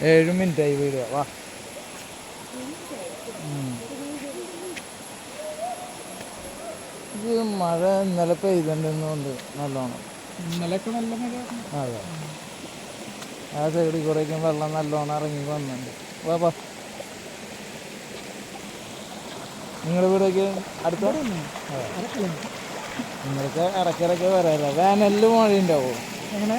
7 മിനിറ്റായി വീഡിയോ. വാ. ഇത് മഴ ഇന്നലെ പെയ്തിട്ടുണ്ടെന്നുണ്ട് നല്ലോണം. ഇന്നലെയൊക്കെ നല്ല മഴ. അതെ, ആ സൈഡിൽ കൂടെയൊക്കെ വെള്ളം നല്ലോണം ഇറങ്ങി വന്നിട്ടുണ്ട്. വാ. നിങ്ങളുടെ വീടൊക്കെ അടുത്ത? നിങ്ങൾക്ക് ഇടയ്ക്കിടയ്ക്ക് വരാമല്ലോ. വേനലിൽ മഴയുണ്ടാവും. എങ്ങനെ?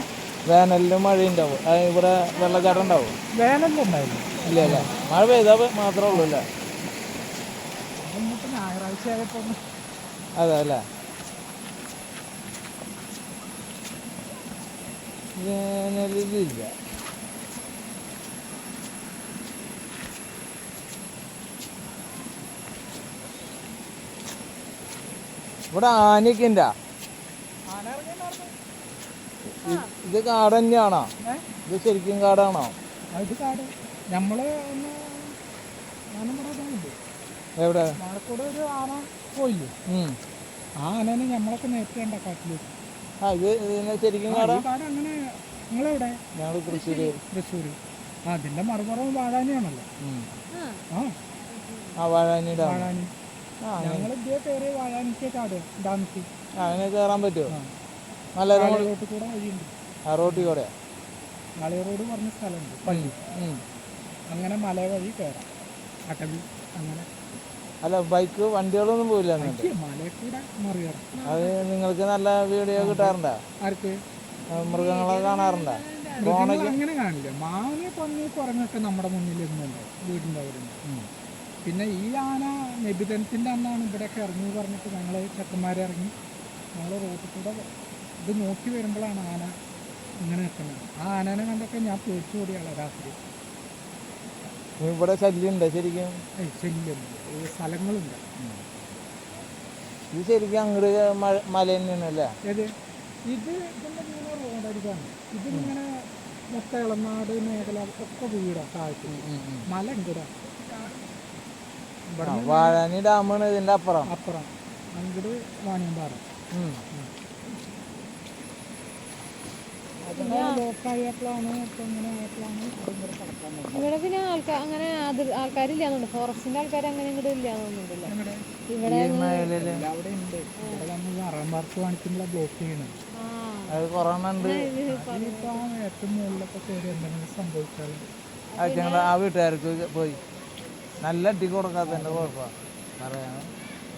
വേനലിൽ മഴയുണ്ടാവും. ഇവിടെ വെള്ളച്ചാട്ടം ഉണ്ടാവും. വേനലുണ്ടായില്ല. ഇല്ല അല്ലേ? മഴ പെയ്താൽ മാത്രമേ ഉള്ളൂ അല്ലേ? ഞായറാഴ്ച ആയപ്പോൾ അതെ അല്ലേ? വേനലിലില്ല. ഇവിടെ ആനയൊക്കെ ഉണ്ടാ? ഇത് കാട് തന്നെയാണോ? ഇത് ശരിക്കും കാടാണോ? ഇത് കാട്. നമ്മള് എവിടെ? മഴക്കൂടെ ഒരു ആന പോയില്ലേ? ആ ആനേനെ നമ്മളൊക്കെ നേരത്തെ ഉണ്ട കാട്ടിലേക്ക്. ഇത് ശരിക്കും കാടാ? കാട് അങ്ങനെ. നിങ്ങളെവിടെ? ഞങ്ങൾ തൃശ്ശൂര്. അതിന്റെ മറുപുറം വാഴാനിയാണല്ലോ. വാഴാനി ഡാം. ഞങ്ങൾ ഇതേ കയറി വാഴാനിക്ക് കാട് ഡാമിക്ക്. അങ്ങനെ കയറാൻ പറ്റുമോ? നല്ല റോട്ടിൽ കൂടെ വഴിയുണ്ട്. ആ റോട്ടിൽ കൂടെ കളി റോഡ് പറഞ്ഞ സ്ഥലമുണ്ട്, പള്ളി. അങ്ങനെ മല വഴി കയറാം. അട്ടവി അങ്ങനെ. അല്ല, ബൈക്ക് വണ്ടികളൊന്നും പോയില്ല? മലയിൽ കൂടെ മറിയാറ്. അത് നിങ്ങൾക്ക് നല്ല വീഡിയോ കിട്ടാറുണ്ടോ? ആർക്ക്? മൃഗങ്ങളെ കാണാറുണ്ടോ? അങ്ങനെ കാണില്ല. മാവിനെ പന്നി കുറഞ്ഞൊക്കെ നമ്മുടെ മുന്നിൽ ഇരുന്നുണ്ടാവും, വീടിൻ്റെ അവിടെ. പിന്നെ ഈ ആന നബിദിനത്തിൻ്റെ അന്നാണ് ഇവിടെയൊക്കെ ഇറങ്ങി പറഞ്ഞിട്ട് ഞങ്ങൾ ചെക്കന്മാരെ ഇറങ്ങി ഞങ്ങൾ റോട്ടിൽ കൂടെ ഇത് നോക്കി വരുമ്പോഴാണ് ആന ഇങ്ങനെ നിൽക്കുന്നത്. ആ ആനേനെ കണ്ടൊക്കെ ഞാൻ പേടിച്ചു കൂടിയാണ് രാത്രി. ഇവിടെ ശല്യം ഉണ്ട് ശരിക്കും? ശല്യം സ്ഥലങ്ങളുണ്ട്. ഇത് ശരിക്കും അങ്ങോട്ട് മല തന്നെയാണല്ലേ? ഏത്? ഇത് ഇതിൻ്റെ ഇങ്ങനെ റോഡരികാണ്. ഇതിങ്ങനെ മൊത്തം ഇളനാട് മേഖല ഒക്കെ വീടാണ് താഴത്ത്. മല ഇങ്ങടാ. വാഴാനി ഡാമാണ് ഇതിൻ്റെ അപ്പുറം. അങ്ങോട്ട് വാണിയമ്പാറ. ഇവിടെ പിന്നെ അങ്ങനെ ആൾക്കാരില്ലാന്നുണ്ട്. ഫോറസ്റ്റിന്റെ ആൾക്കാർ അങ്ങനെ ഇങ്ങോട്ട് ഇല്ലാന്നുണ്ടല്ലോ. ഇവിടെ അവിടെ ഉണ്ട്. അറമ്പാർക്ക് കാണിക്കുമ്പോൾ ബ്ലോക്ക് ചെയ്യണം. അത് കൊറോണ ഉണ്ട്. ഏറ്റവും മുകളിലൊക്കെ കയറി എന്തെങ്കിലും സംഭവിച്ചാലും ആ വീട്ടുകാർക്ക് പോയി നല്ല അടി കൊടുക്കാത്തതിൻ്റെ കുഴപ്പമാണ് പറയാൻ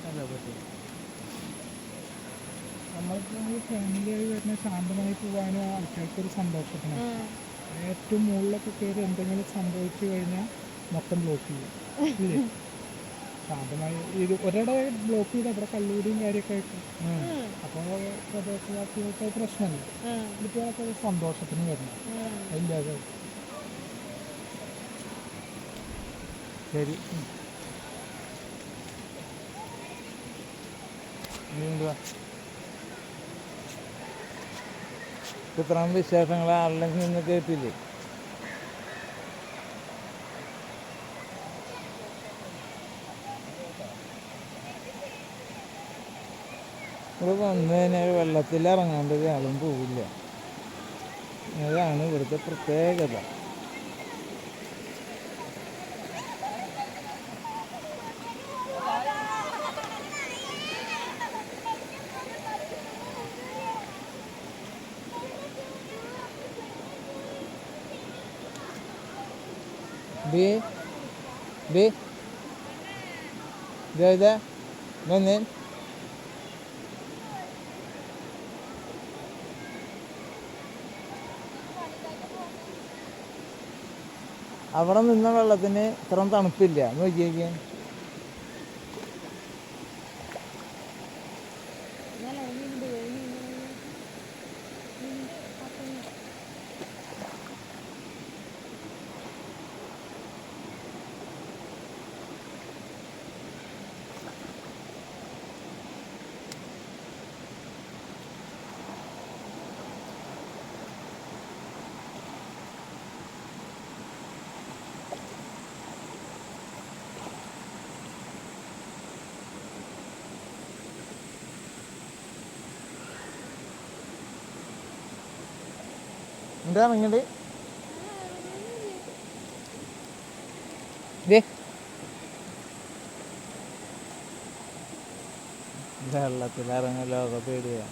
നല്ല പറ്റും. നമ്മളിപ്പോൾ ഫാമിലിയായി വരുന്ന ശാന്തമായി പോകാനോ ആൾക്കാർക്കൊരു സന്തോഷത്തിനാണ്. ഏറ്റവും മുകളിലൊക്കെ കയറി എന്തെങ്കിലും സംഭവിച്ചു കഴിഞ്ഞാൽ മൊത്തം ബ്ലോക്ക് ചെയ്യും. ഇല്ലേ? ശാന്തമായി ഇത് ഒരിടെ ബ്ലോക്ക് ചെയ്ത് അവിടെ കല്ലൂരിയും കാര്യമൊക്കെ ആയിട്ട്. അപ്പോൾ പ്രദേശവാസികൾക്ക് പ്രശ്നമില്ല. കുട്ടികളൊക്കെ സന്തോഷത്തിന് വരണം. അതില്ലാതെ ശരി. ഇത്രയും വിശേഷങ്ങൾ ആരില്ലെങ്കിൽ നിന്ന് കേട്ടില്ലേ? ഇവിടെ വന്നു കഴിഞ്ഞാൽ വെള്ളത്തിൽ ഇറങ്ങാണ്ട് ആളും പോവില്ല. അതാണ് ഇവിടുത്തെ പ്രത്യേകത. അവിടെ നിന്ന വെള്ളത്തിന് ഇത്രയും തണുപ്പില്ല. നോക്കിയേക്കാൻ എന്താ ഇങ്ങോട്ട് ദേ വെള്ളത്തിലിറങ്ങലൊക്കെ പേടിയാണ്.